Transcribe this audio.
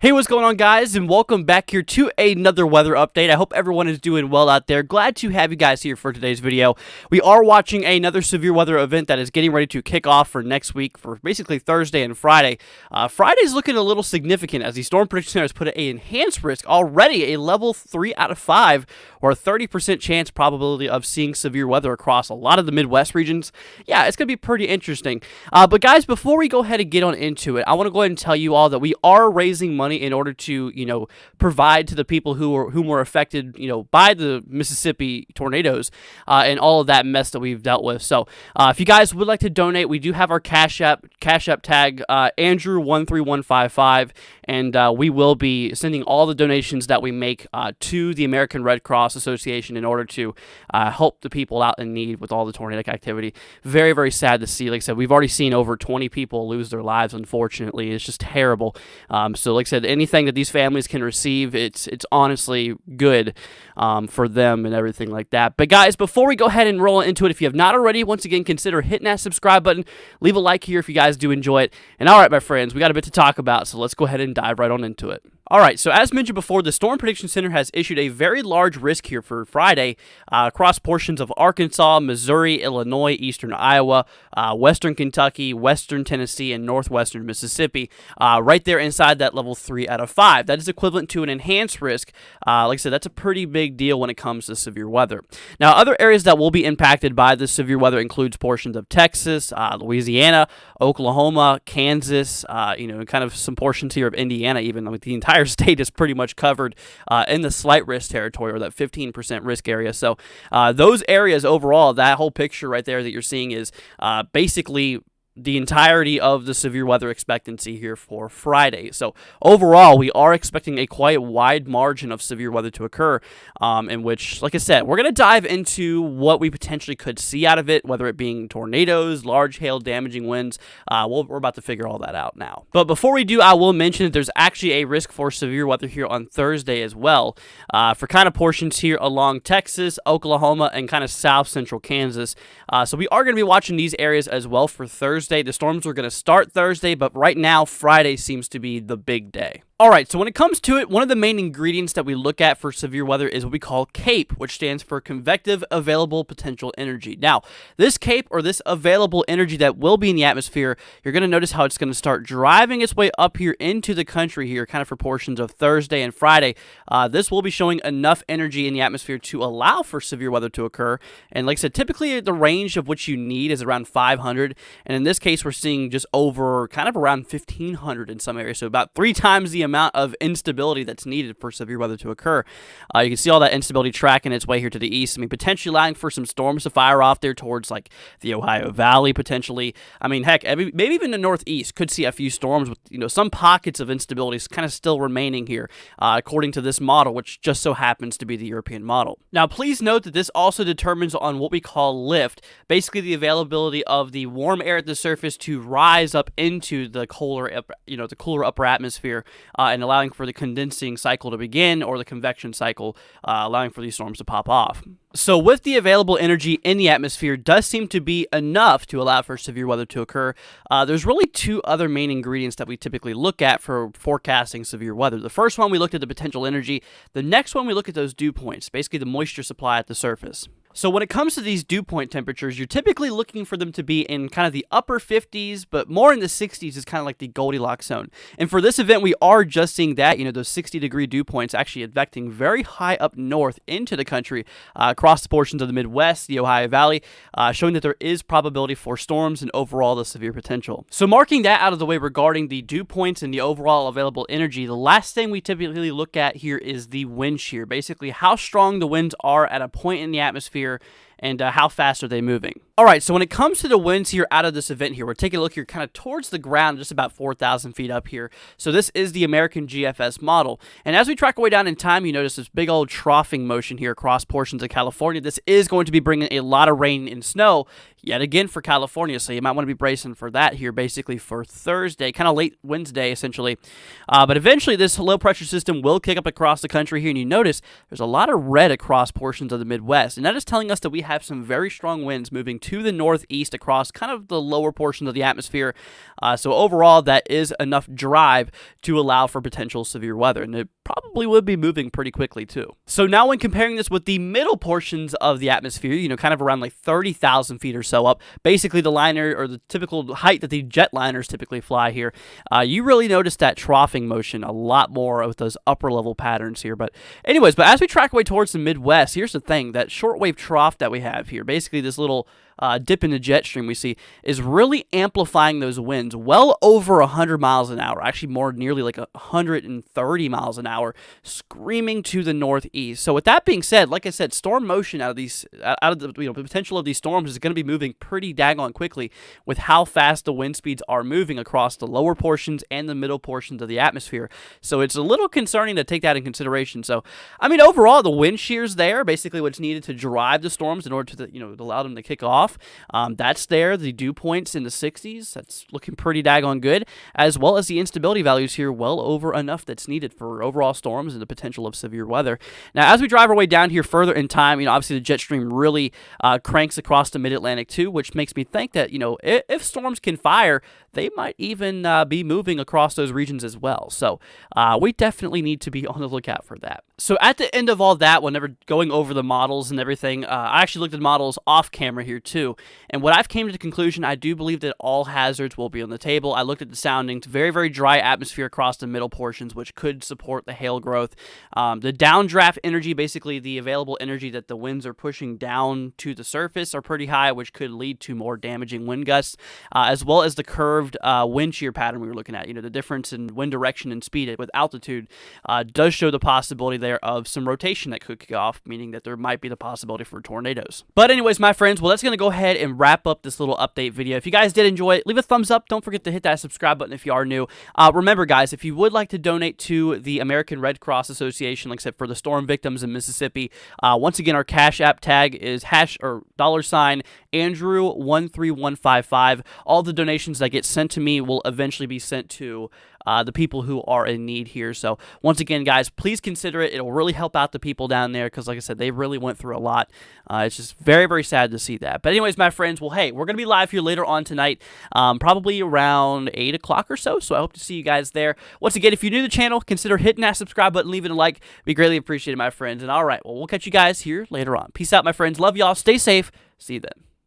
Hey, what's going on, guys, and welcome back here to another weather update. I hope everyone is doing well out there. Glad to have you guys here for today's video. We are watching another severe weather event that is getting ready to kick off for next week for basically Thursday and Friday. Friday's looking a little significant as the Storm Prediction Center has put an enhanced risk already, a level 3 out of 5, or a 30% chance probability of seeing severe weather across a lot of the Midwest regions. Yeah, it's going to be pretty interesting. But guys, before we go ahead and get on into it, I want to go ahead and tell you all that we are raising money in order to, provide to the people whom were affected, by the Mississippi tornadoes and all of that mess that we've dealt with. So, if you guys would like to donate, we do have our Cash App tag Andrew13155, and we will be sending all the donations that we make to the American Red Cross Association in order to help the people out in need with all the tornadic activity. Very, very sad to see. Like I said, we've already seen over 20 people lose their lives. Unfortunately, it's just terrible. So, like I said, anything that these families can receive, it's honestly good for them and everything like that. But guys, before we go ahead and roll into it, if you have not already, once again, consider hitting that subscribe button. Leave a like here if you guys do enjoy it. And all right, my friends, we got a bit to talk about, so let's go ahead and dive right on into it. All right, so as mentioned before, the Storm Prediction Center has issued a very large risk here for Friday across portions of Arkansas, Missouri, Illinois, eastern Iowa, western Kentucky, western Tennessee, and northwestern Mississippi, right there inside that level 3 out of 5. That is equivalent to an enhanced risk. Like I said, that's a pretty big deal when it comes to severe weather. Now, other areas that will be impacted by this severe weather includes portions of Texas, Louisiana, Oklahoma, Kansas, and kind of some portions here of Indiana, even like the entire state is pretty much covered in the slight risk territory, or that 15% risk area. So those areas overall, that whole picture right there that you're seeing is basically the entirety of the severe weather expectancy here for Friday. So overall, we are expecting a quite wide margin of severe weather to occur, in which, like I said, we're going to dive into what we potentially could see out of it, whether it being tornadoes, large hail, damaging winds. We're about to figure all that out now. But before we do, I will mention that there's actually a risk for severe weather here on Thursday as well, for kind of portions here along Texas, Oklahoma, and kind of south central Kansas. So we are going to be watching these areas as well for Thursday. The storms are going to start Thursday, but right now, Friday seems to be the big day. All right, so when it comes to it, one of the main ingredients that we look at for severe weather is what we call CAPE, which stands for Convective Available Potential Energy. Now, this CAPE, or this available energy that will be in the atmosphere, you're going to notice how it's going to start driving its way up here into the country here, kind of for portions of Thursday and Friday. This will be showing enough energy in the atmosphere to allow for severe weather to occur. And like I said, typically the range of which you need is around 500. And in this case, we're seeing just over kind of around 1,500 in some areas. So about 3 times the amount of instability that's needed for severe weather to occur. You can see all that instability tracking its way here to the east. I mean, potentially allowing for some storms to fire off there towards like the Ohio Valley, potentially. I mean, heck, maybe even the northeast could see a few storms with, some pockets of instability kind of still remaining here, according to this model, which just so happens to be the European model. Now, please note that this also determines on what we call lift, basically the availability of the warm air at the surface to rise up into the cooler, the cooler upper atmosphere, and allowing for the condensing cycle to begin, or the convection cycle, allowing for these storms to pop off. So with the available energy in the atmosphere does seem to be enough to allow for severe weather to occur. There's really 2 other main ingredients that we typically look at for forecasting severe weather. The first one, we looked at the potential energy. The next one, we look at those dew points, basically the moisture supply at the surface. So when it comes to these dew point temperatures, you're typically looking for them to be in kind of the upper 50s, but more in the 60s is kind of like the Goldilocks zone. And for this event, we are just seeing that, those 60-degree dew points actually advecting very high up north into the country, across the portions of the Midwest, the Ohio Valley, showing that there is probability for storms and overall the severe potential. So marking that out of the way regarding the dew points and the overall available energy, the last thing we typically look at here is the wind shear, basically how strong the winds are at a point in the atmosphere, and how fast are they moving. All right, so when it comes to the winds here out of this event here, we're taking a look here kind of towards the ground, just about 4,000 feet up here. So this is the American GFS model. And as we track our way down in time, you notice this big old troughing motion here across portions of California. This is going to be bringing a lot of rain and snow yet again for California. So you might want to be bracing for that here basically for Thursday, kind of late Wednesday essentially. But eventually this low pressure system will kick up across the country here. And you notice there's a lot of red across portions of the Midwest. And that is telling us that we have some very strong winds moving to the northeast across kind of the lower portions of the atmosphere. So overall, that is enough drive to allow for potential severe weather, and it probably would be moving pretty quickly too. So now when comparing this with the middle portions of the atmosphere, kind of around like 30,000 feet or so up, basically the liner or the typical height that the jetliners typically fly here, you really notice that troughing motion a lot more with those upper level patterns here. But as we track away towards the Midwest, here's the thing, that shortwave trough that we have here, basically this little dip in the jet stream we see, is really amplifying those winds well over 100 miles an hour, actually more nearly like 130 miles an hour, screaming to the northeast. So with that being said, like I said, storm motion out of the potential of these storms is going to be moving pretty daggone quickly with how fast the wind speeds are moving across the lower portions and the middle portions of the atmosphere. So it's a little concerning to take that in consideration. So overall, the wind shear's there, basically what's needed to drive the storms in order to allow them to kick off. That's there. The dew points in the 60s, that's looking pretty daggone good, as well as the instability values here well over enough that's needed for overall storms and the potential of severe weather. Now, as we drive our way down here further in time, obviously the jet stream really cranks across the mid-Atlantic too, which makes me think that, if storms can fire, they might even be moving across those regions as well. So we definitely need to be on the lookout for that. So at the end of all that, whenever going over the models and everything, I actually looked at the models off camera here too. And what I've came to the conclusion, I do believe that all hazards will be on the table. I looked at the soundings, very, very dry atmosphere across the middle portions, which could support the hail growth. The downdraft energy, basically the available energy that the winds are pushing down to the surface, are pretty high, which could lead to more damaging wind gusts, as well as the curved wind shear pattern we were looking at. The difference in wind direction and speed with altitude does show the possibility there of some rotation that could kick off, meaning that there might be the possibility for tornadoes. But anyways, my friends, well, that's going to go ahead and wrap up this little update video. If you guys did enjoy it, leave a thumbs up. Don't forget to hit that subscribe button if you are new. Remember, guys, if you would like to donate to the American Red Cross Association, like I said, for the storm victims in Mississippi, once again, our Cash App tag is $Andrew13155. All the donations that get sent to me will eventually be sent to the people who are in need here. So once again, guys, please consider it. It'll really help out the people down there because, like I said, they really went through a lot. It's just very, very sad to see that. But anyways, my friends, well, hey, we're going to be live here later on tonight, probably around 8 o'clock or so. So I hope to see you guys there. Once again, if you're new to the channel, consider hitting that subscribe button, leaving a like. It'd be greatly appreciated, my friends. And all right, well, we'll catch you guys here later on. Peace out, my friends. Love y'all. Stay safe. See you then.